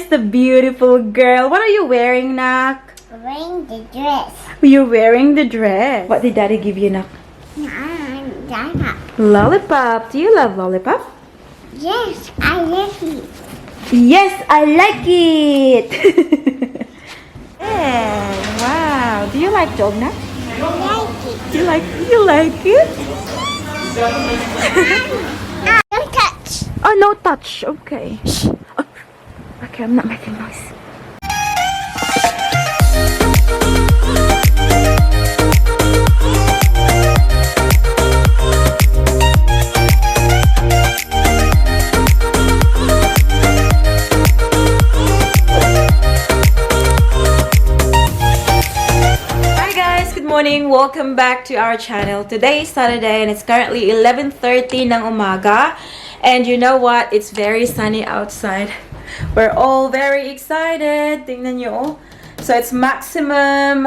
Here's the beautiful girl. What are you wearing, Nak? Wearing the dress. You're wearing the dress. What did Daddy give you, Nak? Lollipop. Lollipop. Do you love lollipop? Yes, I like it. Yes, I like it. Yeah, wow. Do you like dog, Nak? I like it. You like it? Don't touch. Oh, no touch. Okay. Shh. Oh, okay, I'm not making noise. Morning, welcome back to our channel. Today is Saturday and it's currently 11:30 ng umaga, and you know what, it's very sunny outside. We're all very excited. Tingnan nyo. So it's maximum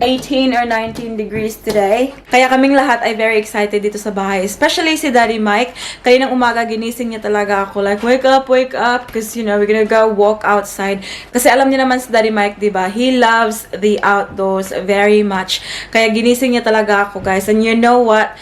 18 or 19 degrees today. Kaya kaming lahat ay very excited dito sa bahay. Especially si Daddy Mike. Kaya ng umaga ginising niya talaga ako. Like, wake up. Because, you know, we're gonna go walk outside. Kasi alam niyo naman si Daddy Mike, diba? He loves the outdoors very much. Kaya ginising niya talaga ako, guys. And you know what?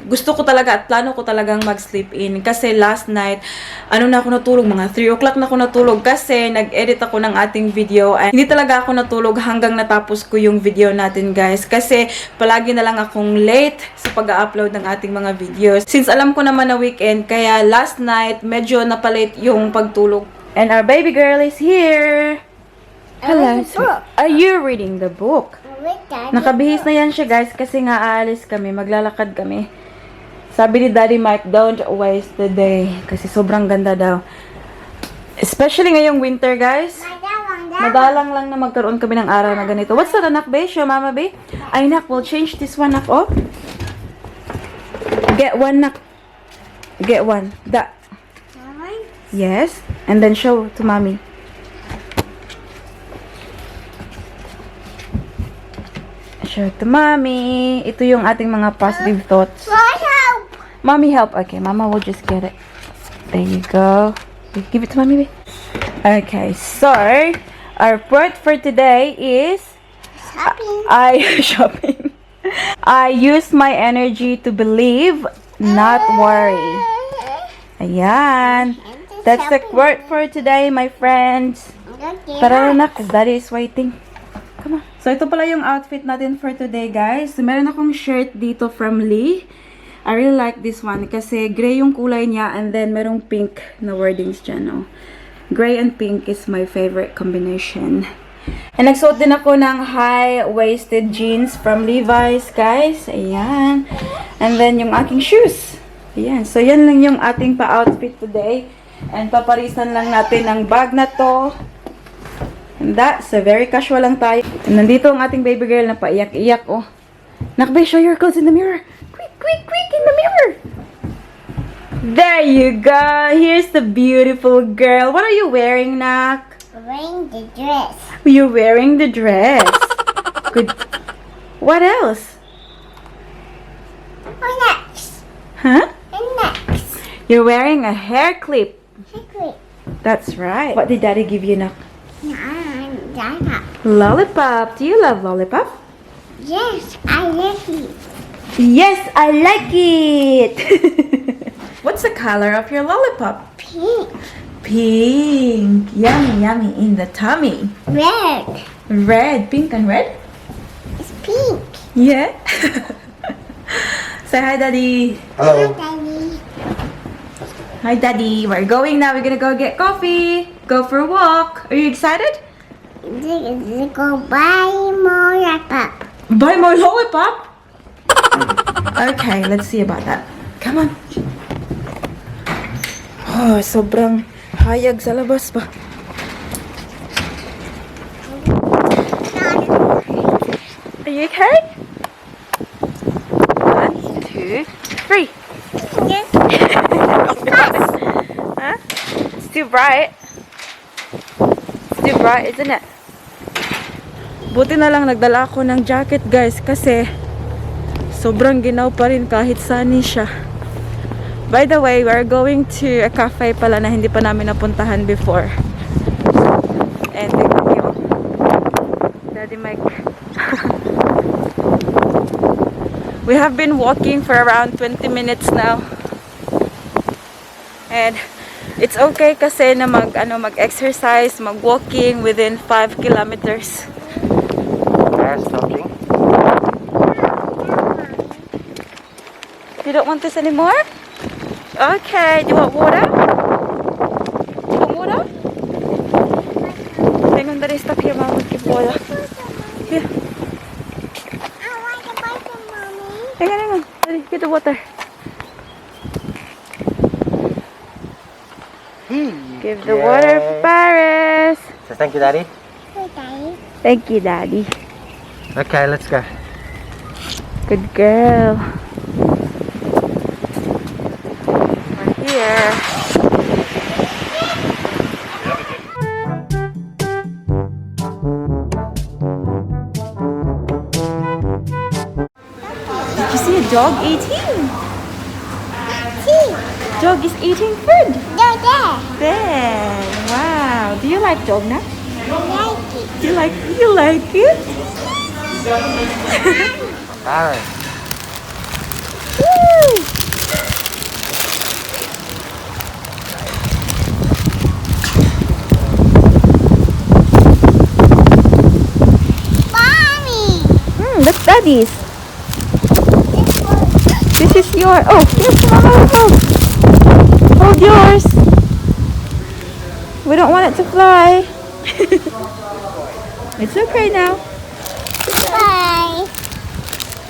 Gusto ko talaga at plano ko talagang mag-sleep in. Kasi last night, na ako natulog? Mga 3 o'clock na ako natulog. Kasi nag-edit ako ng ating video. And hindi talaga ako natulog hanggang natapos ko yung video natin, guys. Kasi palagi na lang akong late sa pag-upload ng ating mga videos. Since alam ko naman na weekend, kaya last night, medyo napalate yung pagtulog. And our baby girl is here. Hello. Are you reading the book? Nakabihis na yan siya, guys, kasi nga aalis kami, maglalakad kami. Sabi ni Daddy Mike, don't waste the day. Kasi sobrang ganda daw. Especially ngayong winter, guys. Madalang lang na magkaroon kami ng araw na ganito. What's that, anak, be? Show mama, be? Ay, nak, we'll change this one, nak, oh. Get one, nak. Get one. That. Yes. And then show to mommy. Show to mommy. Ito yung ating mga positive thoughts. Help. Mommy help. Okay, mama will just get it. There you go. Give it to mommy. Okay, so our quote for today is shopping. I use my energy to believe, not worry. Ayan. That's the quote for today, my friends. Tara na, because Daddy is waiting. Come on. So, ito pala yung outfit natin for today, guys. So, meron akong shirt dito from Lee. I really like this one kasi gray yung kulay niya and then merong pink na wordings dyan, oh. Gray and pink is my favorite combination. And nagsuot din ako ng high-waisted jeans from Levi's, guys. Ayan. And then yung aking shoes. Ayan. So, yan lang yung ating pa-outfit today. And paparisan lang natin ang bag na to. And that's a very casual lang tayo. And nandito ang ating baby girl na paiyak-iyak, oh. Nakbay, show your clothes in the mirror. Quick, in the mirror. There you go. Here's the beautiful girl. What are you wearing, Nak? Wearing the dress. You're wearing the dress. Good. What else? Next. Huh? And next. You're wearing a hair clip. Quick. That's right. What did Daddy give you, Nak? Lollipop. Lollipop. Do you love lollipop? Yes, I like it. Yes, I like it. What's the color of your lollipop? Pink. Pink. Yummy in the tummy. Red. Red. Pink and red? It's pink. Yeah. Say hi, Daddy. Hello. Daddy. Hi, Daddy. We're going now. We're gonna go get coffee. Go for a walk. Are you excited? Go buy more lollipop. Buy more lollipop? Okay, let's see about that. Come on. Oh, sobrang hayag sa labas pa. Are you okay? 1, 2, 3. Yes. Huh? It's too bright. It's too bright, isn't it? Buti na lang nagdala ako ng jacket, guys, kasi sobrang ginaw pa rin kahit sunny siya. By the way, we're going to a cafe pala na hindi pa namin napuntahan before. And tingnan niyo, Daddy Mike. We have been walking for around 20 minutes now. And it's okay kasi na mag-exercise, mag-walking within 5 kilometers. Yes, talking. You don't want this anymore? Okay, do you want water? Do you want water? Hang on, Daddy, stop here, Mom. Give water. Here. I want to buy some, Mommy. Hang on. Daddy, get the water. Give the water for Paris. So thank you, Daddy. Hey, Daddy. Thank you, Daddy. Okay, let's go. Good girl. We're here. Did you see a dog eating? See, Dog is eating food. they're there. There. Wow. Do you like dog now? I like it. You like it? Paris. Woo! Mommy. That's Daddy's. This is your. Oh, here's Mama. Hold yours. We don't want it to fly. It's okay now. Bye.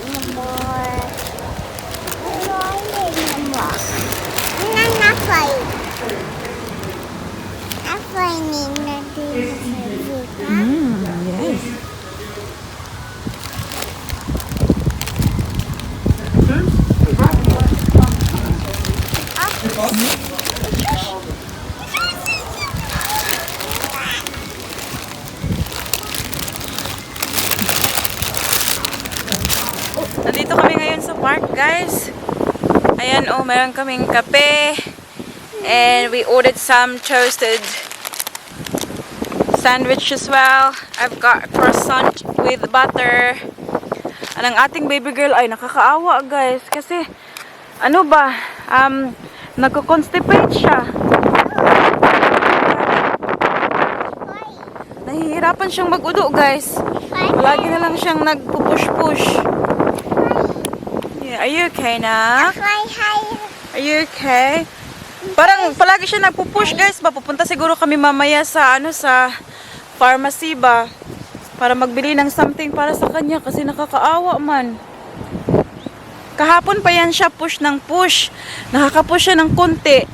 No more. Not flying. Not flying. Not doing Yes. Nandito kami ngayon sa park, guys. Ayan, oh, meron kaming kape. And we ordered some toasted sandwich as well. I've got croissant with butter. Ang ating baby girl ay nakakaawa, guys. Kasi, ano ba, nagko-constipate siya. Nahihirapan siyang mag-udo, guys. Lagi na lang siyang nagpupush-push. Yeah, are you okay na? Are you okay? Parang palagi siya nagpupush, guys. Pupunta siguro kami mamaya sa sa pharmacy ba para magbili ng something para sa kanya kasi nakakaawa man. Kahapon pa yan siya push ng push. Nakaka-push siya ng konti.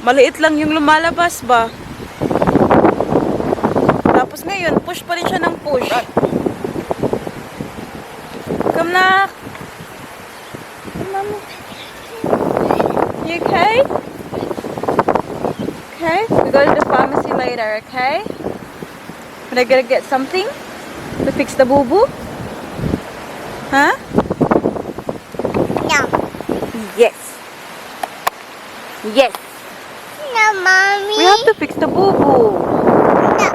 Maliit lang yung lumalabas ba. Tapos ngayon, push pa rin siya ng push. Come na. Come na. You okay? Okay, we go to the pharmacy later, okay? But I gotta get something to fix the boo-boo. Huh? No. Yes. Yes. No, Mommy. We have to fix the boo-boo. No.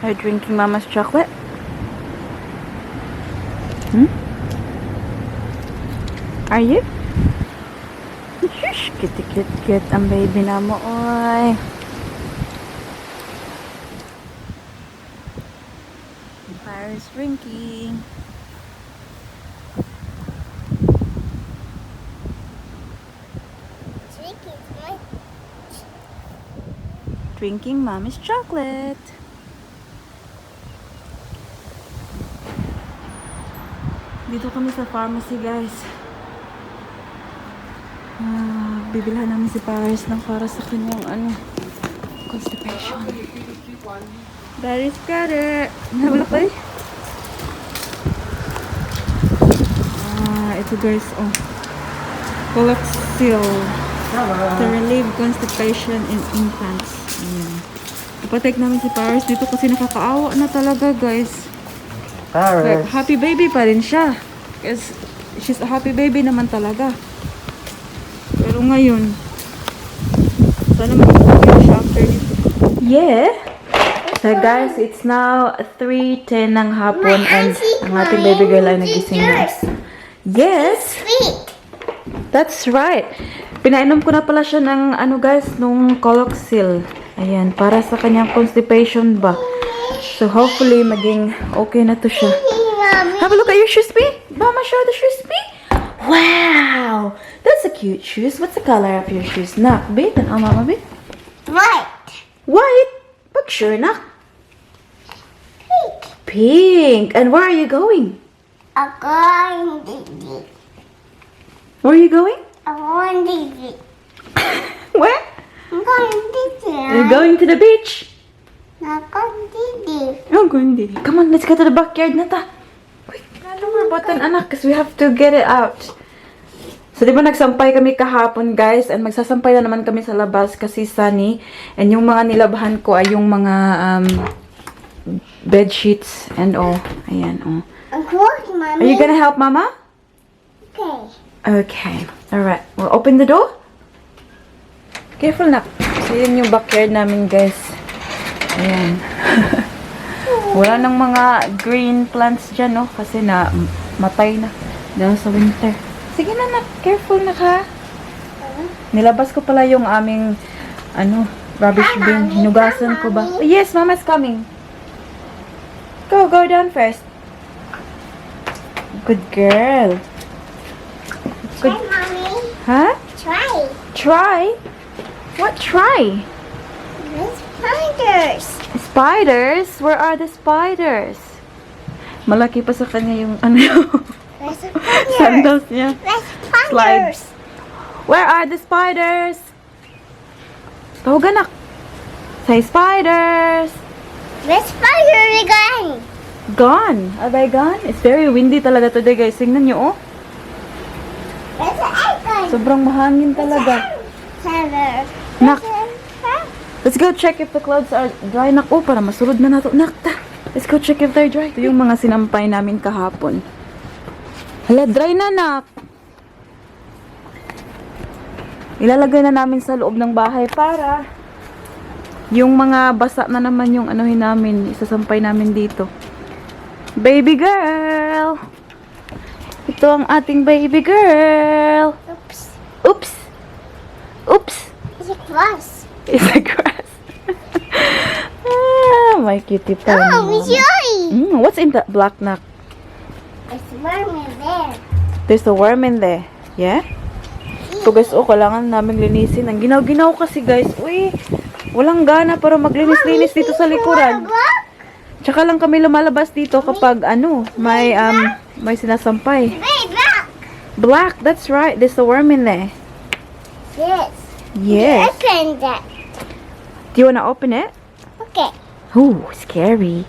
Are you drinking Mama's chocolate? Hmm? Are you? Shush! Kit ang baby na mo, oy. Paris drinking. Drinking Mommy's chocolate. Dito kami sa pharmacy, guys. Bibilhan namin si Paris ng para sa kanyang constipation. Paris got it. Nabula pa eh. Ito, guys, oh. Coloxil to relieve constipation in infants. Ayan. Ipatake namin si Paris dito kasi nakakaawa na talaga, guys. Paris. Like, happy baby pa rin siya. Because she's a happy baby naman talaga. Pero ngayon, Sana mag-finish after dito. Yeah. So guys, it's now 3:10 ng hapon and ang ating baby girl ay nagising na. Yes! Sweet. That's right. Pinainom ko na pala siya ng ano guys, nung Coloxil. Ayan, para sa kanyang constipation ba. So hopefully maging okay na to siya. Mommy. Have a look at your shoes, P. Mama, show the shoes, P. Wow! That's a cute shoes. What's the color of your shoes? Nak, B? Tanaw, Mama, B? White. White? Pag sure, Nak. Pink. Pink. And where are you going? I'm going dizzy. Where are you going? I'm going dizzy. Where? I'm going dizzy. You're going to the beach. I'm going dizzy. I'm going to. Come on, let's go to the backyard, Nata. Wait, ano more button, anak? Because we have to get it out. So, di ba nagsampay kami kahapon, guys? And magsasampay na naman kami sa labas kasi sunny. And yung mga nilabahan ko ay yung mga bed sheets and all. Ayan, oh. I'm going, Are Mommy. you gonna help, Mama? Okay. Okay. Alright. We'll open the door. Careful, nak. So, yun yung backyard namin, guys. Ayan. Wala nang mga green plants dyan, no? Kasi na matay na. Dahil sa winter. Sige na, nak. Careful, nak, ha? Nilabas ko pala yung aming, rubbish bin. Hinugasan ko ba? Yes, Mama's coming. Go down first. Good girl. Try, Mommy. Huh? Try. Try? What try? There's spiders. Spiders? Where are the spiders? Malaki pa sa kanya yung There's spiders. sandals niya. There's spiders. Where are the spiders? Tawag anak. Say spiders. There's spiders again. Gone. Are they gone? It's very windy talaga today, guys. Tingnan nyo, oh. There's an egg. Sobrang mahangin talaga. Nak. Let's go check if the clouds are dry. Nak, oh, para masulod na nato. Nak, ta. Let's go check if they're dry. Ito yung mga sinampay namin kahapon. Hala, dry na, nak. Ilalagay na namin sa loob ng bahay para yung mga basa na naman yung anuhin namin, isasampay namin dito. Baby girl! Ito ang ating baby girl! Oops. Oops! Oops! It's a grass. It's a grass. Ah, my cutie pie. Oh, enjoy. What's in that black knock? It's worm in there. There's a worm in there. Yeah? So guys, oh, kailangan namin linisin. Ang ginaw-ginaw kasi guys, uy, walang gana para maglinis-linis dito sa likuran. Tsaka lang kami lumalabas dito kapag may sinasampay. Wait, look. Black, that's right. There's a worm in there. Yes. Yes. Open that. Do you wanna open it? Okay. Ooh, scary.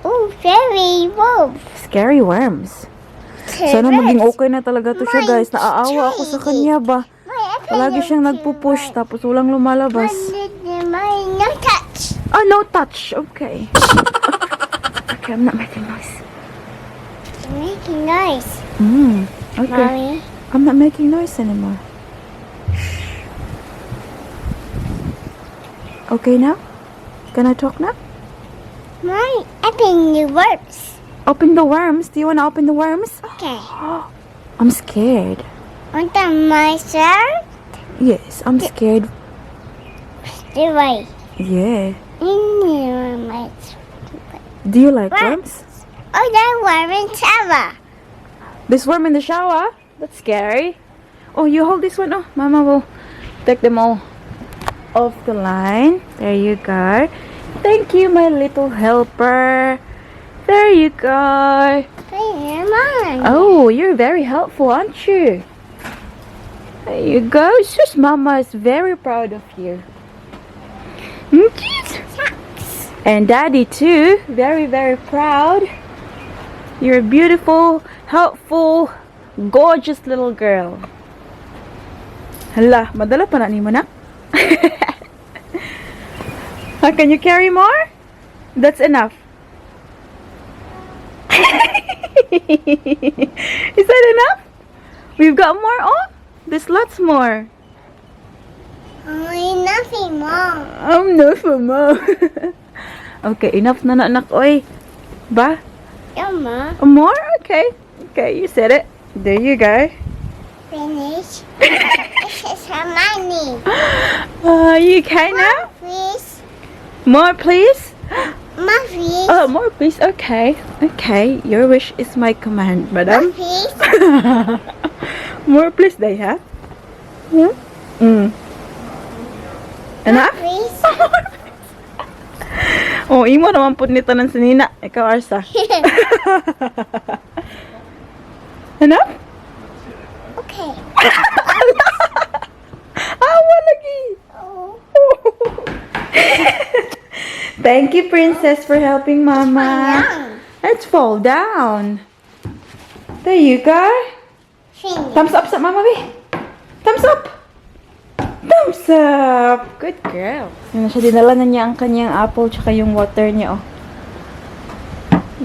Oh, fairy wolf. Scary worms. Sana maging okay na talaga to siya, guys. Naaawa ako sa kanya ba. Palagi siyang nagpupush tapos walang lumalabas. No touch. Oh, no touch. Okay. Okay, I'm not making noise. You're making noise. Okay. Mommy. I'm not making noise anymore. Okay now? Can I talk now? Mommy, open the worms. Open the worms. Do you want to open the worms? Okay. I'm scared. Want the myself? Yes, I'm scared. The way. Yeah. In my. Do you like worms? Oh, that worm in shower. This worm in the shower? That's scary. Oh, you hold this one. Oh, Mama will take them all off the line. There you go. Thank you, my little helper. There you go. Hey, Mom. Oh, you're very helpful, aren't you? There you go. Sus, Mama is very proud of you. And Daddy too. Very, very proud. You're a beautiful, helpful, gorgeous little girl. Hala, madala pa na ni mo na? Can you carry more? That's enough. Is that enough? We've got more. Oh, there's lots more. Nothing, Mom. Enough, Mom. Okay, enough na anak. Oy. Ba? Yeah, Mom. More? Okay. Okay, you said it. There you go. Finish. This is Hermione. You okay now? Please. More, please? Mom, please. Oh, more, please. Okay. Okay. Your wish is my command, madam. Please. More, please, they have. Enough? Please. Oh, imo naman po nito ng sinina. Ikaw, Arsa. Enough? Okay. Awa lagi. Oh. Thank you, Princess, for helping Mama. Down. Let's fall down. There you go. Finish. Thumbs up sa Mama, B. Thumbs up. Thumbs up. Good girl. Yun na siya, dinala na niya ang kanyang apple tsaka yung water niya, oh.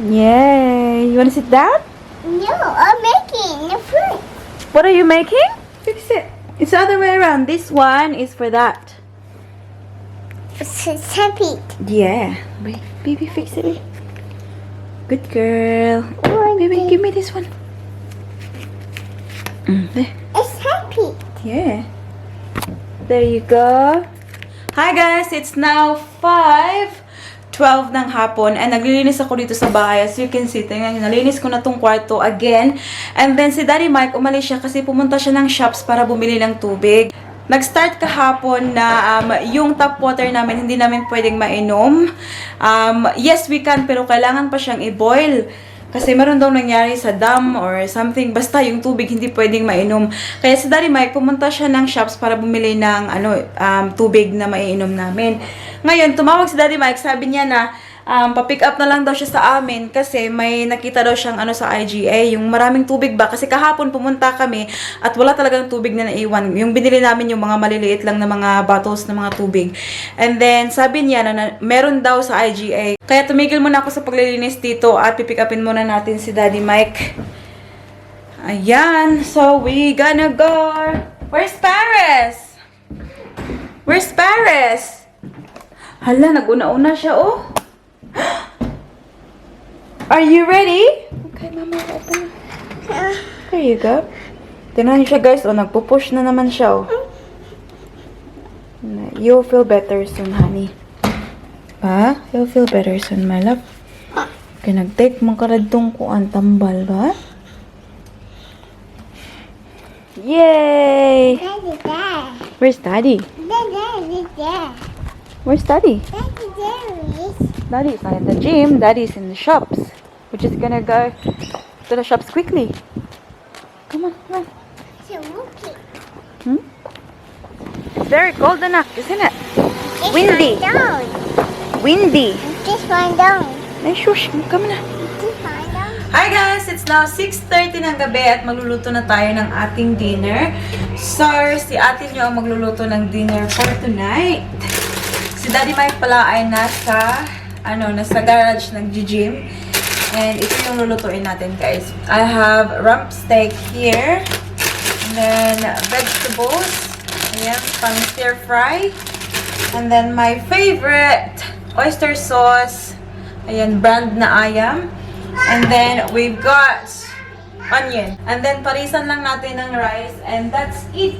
Yay. You wanna sit down? No, I'm making the fruit. What are you making? Fix it. It's the other way around. This one is for that. It's happy. Yeah. Wait, baby, fix it. Baby. Good girl. Baby, give me this one. There. It's happy. Yeah. There you go. Hi guys, it's now 5:12 ng hapon and naglilinis ako dito sa bahay. As you can see, tingnan nyo, nalinis ko na tong kwarto again. And then si Daddy Mike umalis siya kasi pumunta siya ng shops para bumili ng tubig. Nag-start kahapon na yung tap water namin hindi namin pwedeng mainom. Yes, we can, pero kailangan pa siyang i-boil. Kasi meron daw nangyari sa dam or something. Basta yung tubig hindi pwedeng mainom. Kaya si Daddy Mike, pumunta siya ng shops para bumili ng tubig na maiinom namin. Ngayon, tumawag si Daddy Mike. Sabi niya na pa-pick up na lang daw siya sa amin kasi may nakita daw siyang sa IGA. Yung maraming tubig ba? Kasi kahapon pumunta kami at wala talagang tubig na naiwan. Yung binili namin yung mga maliliit lang na mga bottles na mga tubig. And then, sabi niya na meron daw sa IGA. Kaya tumigil muna ako sa paglilinis dito at pipick upin muna natin si Daddy Mike. Ayan. So, we gonna go. Where's Paris? Where's Paris? Hala, nag-una-una siya, oh. Are you ready? Okay, Mama, open. There you go. Tingnan niyo siya, guys. Oh, nagpo-push na naman siya, oh. You'll feel better soon, honey. Pa? You'll feel better soon, my love. Okay, nag-take mong karadtong ko ang tambal, ba? Yay! Daddy, there. Where's Daddy? Daddy, there. Where's Daddy? Daddy, there is. Daddy's not in the gym. Daddy's in the shops. We're just gonna go to the shops quickly. Come on, come on. So, okay. It's very cold enough, isn't it? This Windy. one down. Windy. This one down. Ay, shush. Come na. This one down. Hi guys! It's now 6:30 ng gabi at magluluto na tayo ng ating dinner. So, si Ating yung magluluto ng dinner for tonight. Si Daddy Mike pala ay nasa garage nag-gym. And ito yung lulutuin natin, guys. I have rump steak here. And then vegetables. Ayan, pang stir fry. And then my favorite oyster sauce. Ayan, brand na ayam. And then we've got onion. And then parisan lang natin ng rice. And that's it.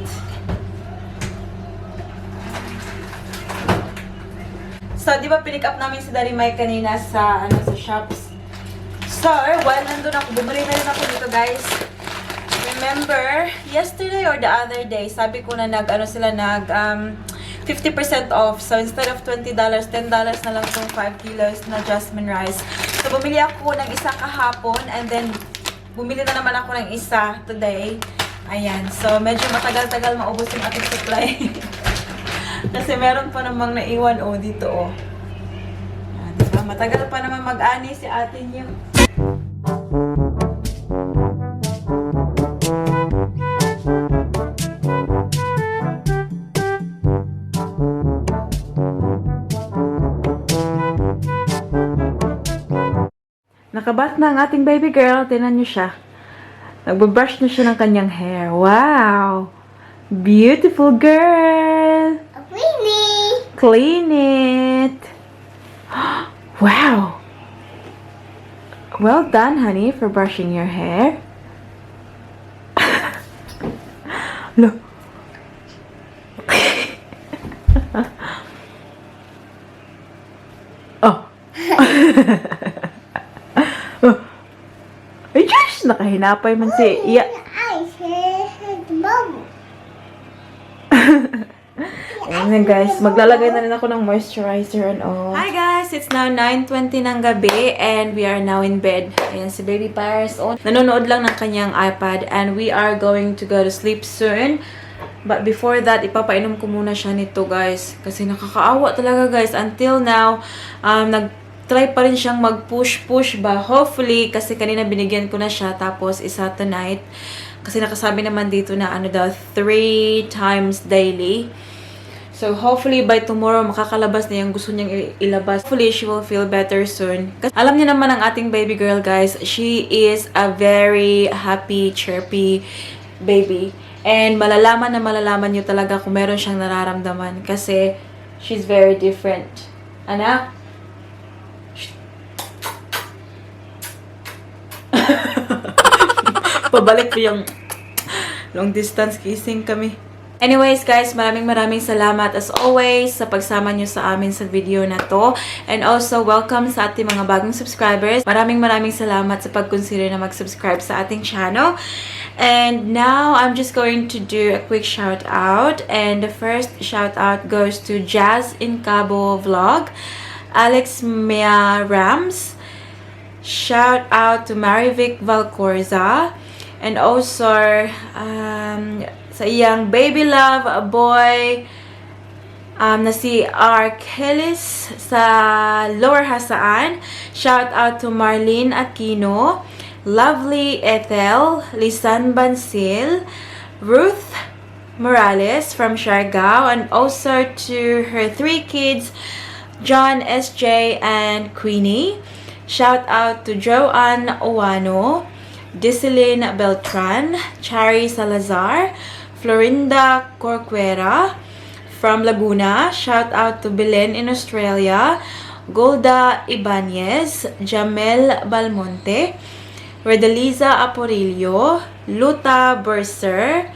So, di ba pinick up namin si Daddy Mike kanina sa shops. So, while nandun ako, bumili na rin ako dito, guys. Remember, yesterday or the other day, sabi ko na nag 50% off. So, instead of $20, $10 na lang itong 5 kilos na jasmine rice. So, bumili ako ng isa kahapon and then bumili na naman ako ng isa today. Ayan. So, medyo matagal-tagal maubos yung ating supply. Kasi meron pa namang naiwan, dito, diba? Matagal pa naman mag-ani si Ating yung... Nakabat na ang ating baby girl. Tingnan niyo siya. Nagbabrush na siya ng kanyang hair. Wow! Beautiful girl! Clean it. Wow. Well done, honey, for brushing your hair. Look. Oh. Ay, Josh! Nakahinapay man si Iya. Ayan guys, maglalagay na rin ako ng moisturizer and all. Hi guys! It's now 9:20 ng gabi and we are now in bed. Ayan si Baby Paris on. Nanonood lang ng kanyang iPad and we are going to go to sleep soon. But before that, ipapainom ko muna siya nito guys. Kasi nakakaawa talaga guys. Until now, nag-try pa rin siyang mag-push-push ba. Hopefully, kasi kanina binigyan ko na siya. Tapos isa tonight. Kasi nakasabi naman dito na 3 times daily. So, hopefully, by tomorrow, makakalabas na yung gusto niyang ilabas. Hopefully, she will feel better soon. Kasi alam niyo naman ang ating baby girl, guys. She is a very happy, chirpy baby. And malalaman niyo talaga kung meron siyang nararamdaman. Kasi, she's very different. Anak? Pabalik po yung long distance kissing kami. Anyways guys, maraming salamat as always sa pagsama nyo sa amin sa video na to. And also, welcome sa ating mga bagong subscribers. Maraming salamat sa pag-consider na mag-subscribe sa ating channel. And now, I'm just going to do a quick shout out. And the first shout out goes to Jazz in Cabo Vlog, Alex Mia Rams, shout out to Marivic Valcorza, and also sa iyang baby love boy na si Arkelis sa Lower Hasaan. Shout out to Marlene Aquino, Lovely Ethel, Lisan Bansil, Ruth Morales from Siargao, and also to her 3 kids, John, SJ, and Queenie. Shout out to Joanne Owano, Diceline Beltran, Chari Salazar, Florinda Corcuera from Laguna. Shout out to Belen in Australia, Golda Ibanez, Jamel Balmonte, Redeliza Aporillo, Luta Burser,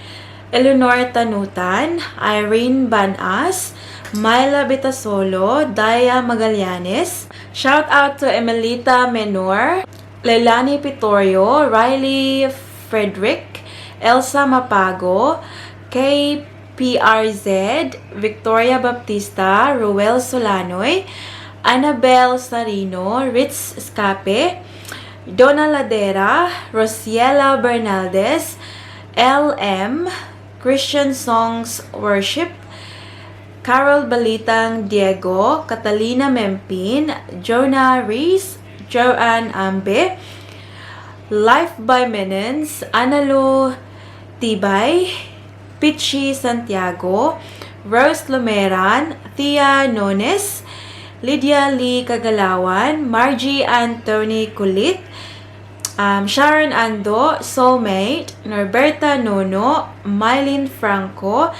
Eleanor Tanutan, Irene Banas, Myla Bitasolo, Daya Magallanes. Shout out to Emelita Menor, Leilani Pitorio, Riley Frederick, Elsa Mapago, KPRZ, Victoria Baptista, Ruel Solanoy, Annabel Sarino, Ritz Escape, Donna Ladera, Rosiela Bernaldez, LM, Christian Songs Worship, Carol Balitang Diego, Catalina Mempin, Jonah Reese, Joanne Ambe, Life by Menens, Analu Tibay, Pichi Santiago, Rose Lumeran, Thea Nones, Lydia Lee Kagalawan, Margie Anthony Kulit, Sharon Ando, Soulmate, Norberta Nono, Mylene Franco,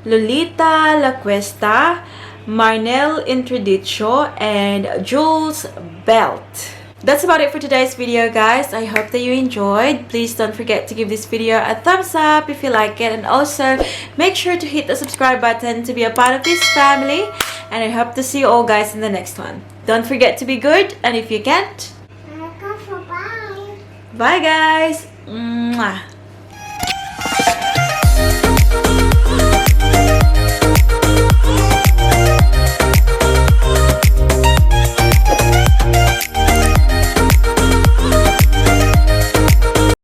Lolita Lacuesta, Marnel Introdicio, and Jules Belt. That's about it for today's video, guys. I hope that you enjoyed. Please don't forget to give this video a thumbs up if you like it, and also make sure to hit the subscribe button to be a part of this family. And I hope to see you all guys in the next one. Don't forget to be good, and if you can't, Bye. bye guys. Mwah.